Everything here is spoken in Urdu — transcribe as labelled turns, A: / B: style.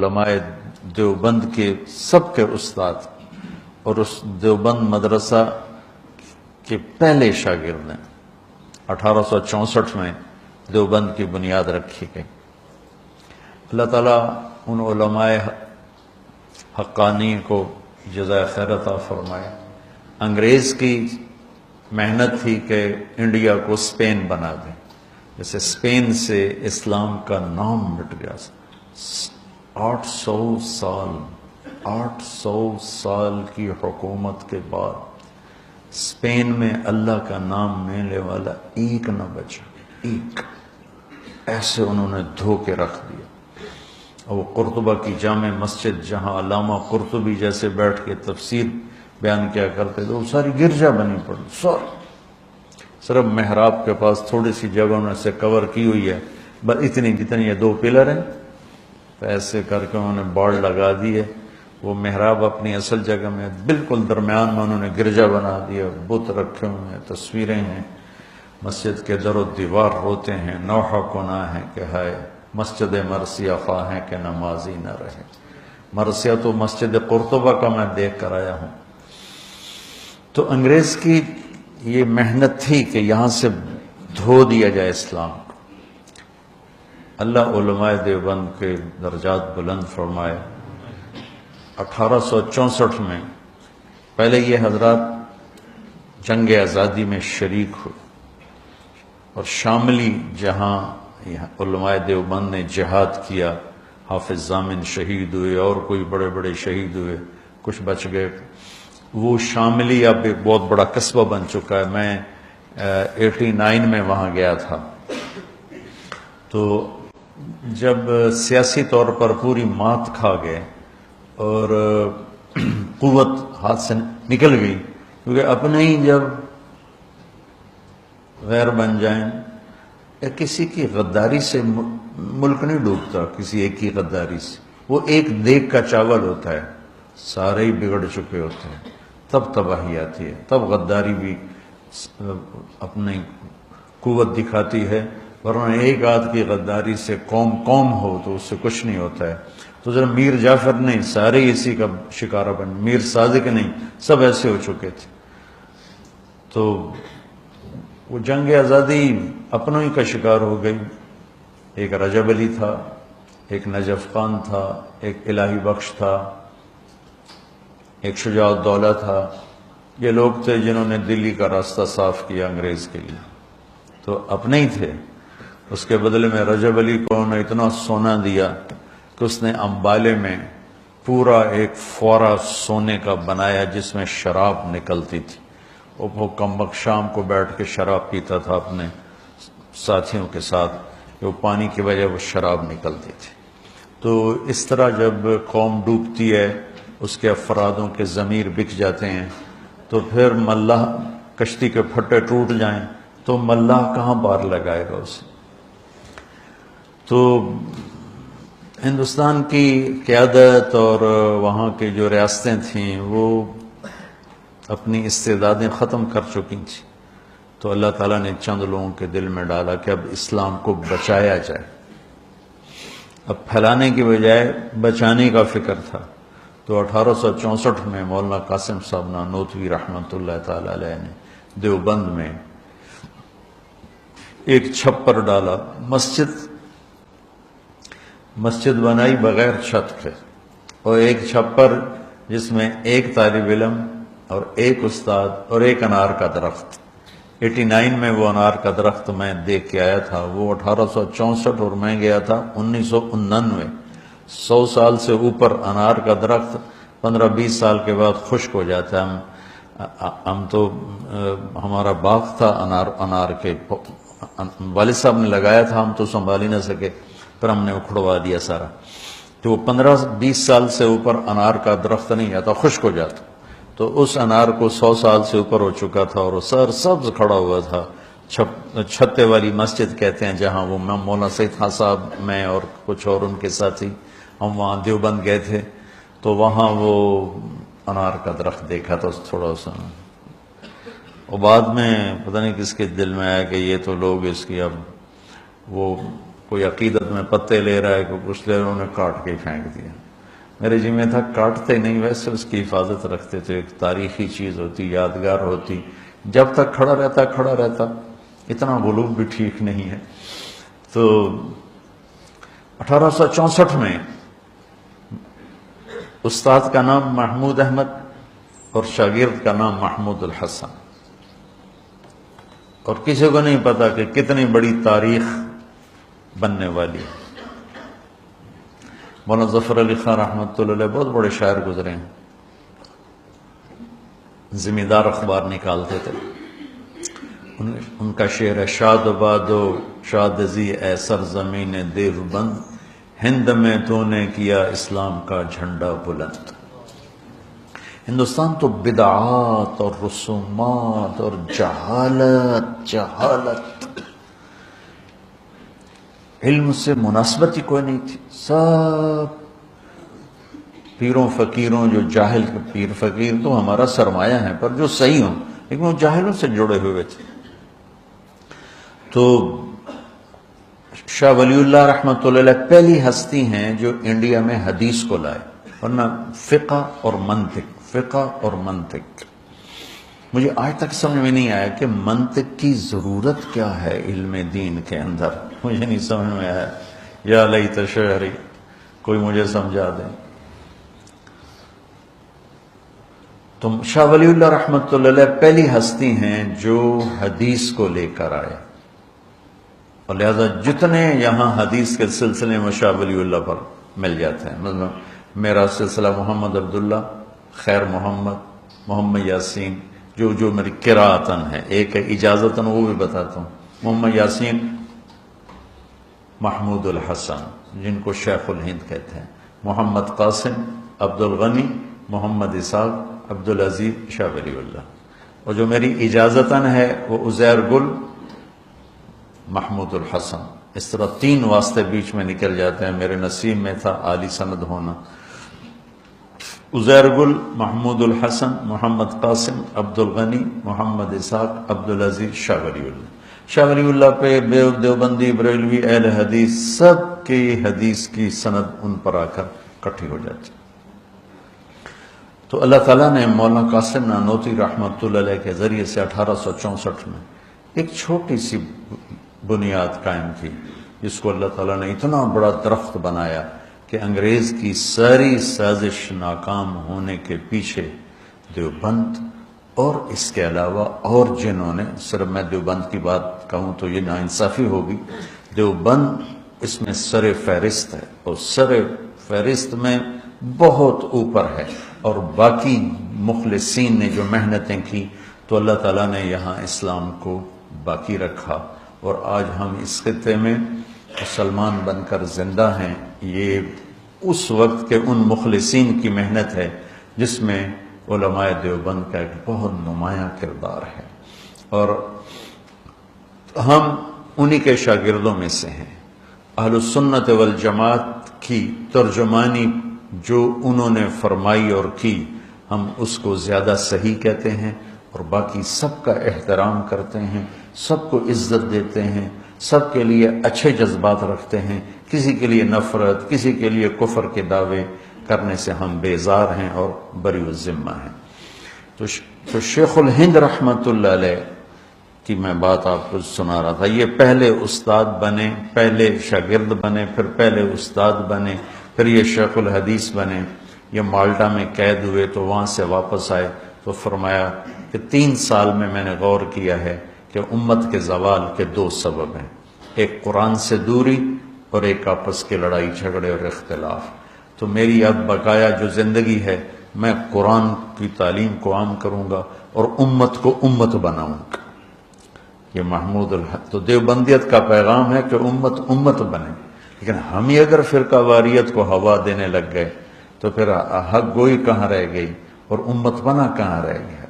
A: علماء دیوبند کے سب کے استاد اور اس دیوبند مدرسہ کے پہلے شاگرد ہیں۔ 1864 میں دیوبند کی بنیاد رکھی گئی۔ اللہ تعالیٰ ان علماء حقانی کو جزائے خیر عطا فرمائے۔ انگریز کی محنت تھی کہ انڈیا کو اسپین بنا دیں، جیسے اسپین سے اسلام کا نام مٹ گیا۔ 800 سال کی حکومت کے بعد اسپین میں اللہ کا نام لینے والا ایک نہ بچا، ایک۔ ایسے انہوں نے دھو کے رکھ دیا۔ اور وہ قرطبہ کی جامع مسجد جہاں علامہ قرطبی جیسے بیٹھ کے تفسیر بیان کیا کرتے تھے، وہ ساری گرجا بنی پڑی، صرف محراب کے پاس تھوڑی سی جگہ انہوں نے سے کور کی ہوئی ہے، بس اتنی جتنی یہ 2 پلر ہیں، تو ایسے کر کے انہوں نے بارڈ لگا دی ہے۔ وہ محراب اپنی اصل جگہ میں بالکل درمیان میں انہوں نے گرجا بنا دیا، بت رکھے ہوئے ہیں، تصویریں ہیں، مسجد کے در و دیوار روتے ہیں، نوحہ گناہ ہے کہ ہائے مسجد مرثیہ خواہ ہے کہ نمازی نہ رہے۔ مرثیہ تو مسجد قرطبہ کا میں دیکھ کر آیا ہوں۔ تو انگریز کی یہ محنت تھی کہ یہاں سے دھو دیا جائے اسلام کو۔ اللہ علماء دیوبند کے درجات بلند فرمائے۔ 1864 میں پہلے یہ حضرات جنگ آزادی میں شریک ہوئے، اور شاملی جہاں علماء دیوبند نے جہاد کیا، حافظ ضامن شہید ہوئے اور کوئی بڑے بڑے شہید ہوئے، کچھ بچ گئے۔ وہ شاملی اب ایک بہت بڑا قصبہ بن چکا ہے۔ میں 89 میں وہاں گیا تھا، تو جب سیاسی طور پر پوری مات کھا گئے اور قوت ہاتھ سے نکل گئی، کیونکہ اپنے ہی جب غیر بن جائیں، یا کسی کی غداری سے ملک نہیں ڈوبتا، کسی ایک کی غداری سے، وہ ایک دیگ کا چاول ہوتا ہے، سارے ہی بگڑ چکے ہوتے ہیں، تب تباہی آتی ہے، تب غداری بھی اپنی قوت دکھاتی ہے، ورنہ ایک آدھ کی غداری سے قوم ہو تو اس سے کچھ نہیں ہوتا ہے۔ تو ذرا میر جعفر نہیں، سارے اسی کا شکارہ بن، میر صادق نہیں، سب ایسے ہو چکے تھے۔ تو وہ جنگ آزادی اپنوں ہی کا شکار ہو گئی۔ ایک رجب علی تھا، ایک نجف خان تھا، ایک الہی بخش تھا، ایک شجاع الدولہ تھا۔ یہ لوگ تھے جنہوں نے دلی کا راستہ صاف کیا انگریز کے لیے، تو اپنے ہی تھے۔ اس کے بدلے میں رجب علی کو انہوں نے اتنا سونا دیا کہ اس نے امبالے میں پورا ایک فورا سونے کا بنایا جس میں شراب نکلتی تھی۔ وہ کمبخت شام کو بیٹھ کے شراب پیتا تھا اپنے ساتھیوں کے ساتھ، کہ وہ پانی کی وجہ وہ شراب نکلتی تھی۔ تو اس طرح جب قوم ڈوبتی ہے، اس کے افرادوں کے ضمیر بک جاتے ہیں، تو پھر ملاح کشتی کے پھٹے ٹوٹ جائیں تو ملاح کہاں پار لگائے گا اسے؟ تو ہندوستان کی قیادت اور وہاں کی جو ریاستیں تھیں وہ اپنی استعدادیں ختم کر چکی تھیں، تو اللہ تعالیٰ نے چند لوگوں کے دل میں ڈالا کہ اب اسلام کو بچایا جائے۔ اب پھیلانے کی بجائے بچانے کا فکر تھا۔ تو 1864 میں مولانا قاسم صاحب نانوتوی رحمۃ اللہ تعالی علیہ نے دیوبند میں ایک چھپر ڈالا، مسجد بنائی بغیر چھت کے، اور ایک چھپر جس میں ایک طالب علم اور ایک استاد اور ایک انار کا درخت۔ 89 میں وہ انار کا درخت میں دیکھ کے آیا تھا، وہ 1864 اور میں گیا تھا 1999۔ 100 سال سے اوپر انار کا درخت 15-20 سال کے بعد خشک ہو جاتا ہے۔ ہم تو ہمارا باغ تھا انار کے، والد صاحب نے لگایا تھا، ہم تو سنبھال ہی نہ سکے، پھر ہم نے اکھڑوا دیا سارا۔ تو وہ 15-20 سال سے اوپر انار کا درخت نہیں جاتا، خشک ہو جاتا۔ تو اس انار کو 100 سال سے اوپر ہو چکا تھا اور وہ سبز کھڑا ہوا تھا۔ چھتے والی مسجد کہتے ہیں جہاں، وہ مولانا سید خان صاحب، میں اور کچھ اور ان کے ساتھی، ہم وہاں دیوبند گئے تھے، تو وہاں وہ انار کا درخت دیکھا تھا تھوڑا سا۔ اور بعد میں پتہ نہیں کس کے دل میں آیا کہ یہ تو لوگ اس کی اب وہ کوئی عقیدت میں پتے لے رہا ہے، کوئی کچھ لے رہا ہے، انہیں کاٹ کے ہی پھینک دیا۔ میرے جی میں تھا کاٹتے نہیں، ویسے اس کی حفاظت رکھتے تھے، ایک تاریخی چیز ہوتی، یادگار ہوتی، جب تک کھڑا رہتا، اتنا غلو بھی ٹھیک نہیں ہے۔ تو 1864 میں استاد کا نام محمود احمد اور شاگرد کا نام محمود الحسن، اور کسی کو نہیں پتا کہ کتنی بڑی تاریخ بننے والی ہے۔ مولانا ظفر علی خان رحمۃ اللہ علیہ بہت بڑے شاعر گزرے ہیں، ذمہ دار اخبار نکالتے تھے، ان کا شعر ہے: شاد بادو شادزی اے سرزمین دیوبند، ہند میں تو نے کیا اسلام کا جھنڈا بلند۔ ہندوستان تو بدعات اور رسومات اور جہالت علم سے مناسبت ہی کوئی نہیں تھی، سب پیروں فقیروں، جو جاہل پیر فقیر تو ہمارا سرمایہ ہے، پر جو صحیح ہوں، لیکن وہ جاہلوں سے جڑے ہوئے تھے۔ تو شاہ ولی اللہ رحمۃ اللہ علیہ پہلی ہستی ہیں جو انڈیا میں حدیث کو لائے، ورنہ فقہ اور منطق مجھے آج تک سمجھ میں نہیں آیا کہ منطق کی ضرورت کیا ہے علم دین کے اندر، مجھے نہیں سمجھ میں آیا۔ یا لیت شعری، کوئی مجھے سمجھا دیں۔ تو شاہ ولی اللہ رحمۃ اللہ علیہ پہلی ہستی ہیں جو حدیث کو لے کر آئے، اور لہذا جتنے یہاں حدیث کے سلسلے میں شاہ ولی اللہ پر مل جاتے ہیں، مطلب میرا سلسلہ محمد عبداللہ، خیر محمد یاسین، جو میری قراءتاً ہے، ایک ہے اجازتاً، وہ بھی بتاتا ہوں۔ محمد یاسین، محمود الحسن جن کو شیخ الہند کہتے ہیں، محمد قاسم، عبد الغنی، محمد اسحاق، عبد العزیز، شاہ ولی اللہ، اور جو میری اجازتاً ہے وہ عزیر گل، محمود الحسن۔ اس طرح 3 واسطے بیچ میں نکل جاتے ہیں، میرے نصیب میں تھا عالی سند ہونا۔ عزیر گل، محمود الحسن، محمد قاسم، عبد الغنی، محمد اسحاق، عبد العزیز، شاہ ولی اللہ۔ شاہ ولی اللہ پہ دیوبندی، بریلوی، اہل حدیث سب کی حدیث کی سند ان پر آ کر کٹھی ہو جاتی۔ تو اللہ تعالیٰ نے مولانا قاسم نانوتوی رحمۃ اللہ علیہ کے ذریعے سے 1864 میں ایک چھوٹی سی بنیاد قائم کی، جس کو اللہ تعالیٰ نے اتنا بڑا درخت بنایا کہ انگریز کی ساری سازش ناکام ہونے کے پیچھے دیوبند اور اس کے علاوہ اور جنہوں نے، صرف میں دیوبند کی بات کہوں تو یہ ناانصافی ہوگی، دیوبند اس میں سر فہرست ہے، اور سر فہرست میں بہت اوپر ہے، اور باقی مخلصین نے جو محنتیں کی تو اللہ تعالیٰ نے یہاں اسلام کو باقی رکھا، اور آج ہم اس خطے میں مسلمان بن کر زندہ ہیں۔ یہ اس وقت کے ان مخلصین کی محنت ہے جس میں علماء دیوبند کا ایک بہت نمایاں کردار ہے، اور ہم انہی کے شاگردوں میں سے ہیں۔ اہل السنت والجماعت کی ترجمانی جو انہوں نے فرمائی اور کی، ہم اس کو زیادہ صحیح کہتے ہیں، اور باقی سب کا احترام کرتے ہیں، سب کو عزت دیتے ہیں، سب کے لیے اچھے جذبات رکھتے ہیں، کسی کے لیے نفرت، کسی کے لیے کفر کے دعوے کرنے سے ہم بیزار ہیں اور بری الذمہ ہیں۔ تو شیخ الہند رحمۃ اللہ علیہ کی میں بات آپ کو سنا رہا تھا، یہ پہلے استاد بنے، پہلے شاگرد بنے، پھر پہلے استاد بنے، پھر یہ شیخ الحدیث بنے۔ یہ مالٹا میں قید ہوئے تو وہاں سے واپس آئے تو فرمایا کہ 3 سال میں نے غور کیا ہے کہ امت کے زوال کے 2 سبب ہیں، ایک قرآن سے دوری اور ایک آپس کے لڑائی جھگڑے اور اختلاف۔ تو میری اب بقایا جو زندگی ہے، میں قرآن کی تعلیم کو عام کروں گا اور امت کو امت بناؤں گا۔ یہ محمود تو دیوبندیت کا پیغام ہے کہ امت بنے، لیکن ہم ہی اگر فرقہ واریت کو ہوا دینے لگ گئے تو پھر حق گوئی کہاں رہ گئی اور امت بنا کہاں رہ گیا۔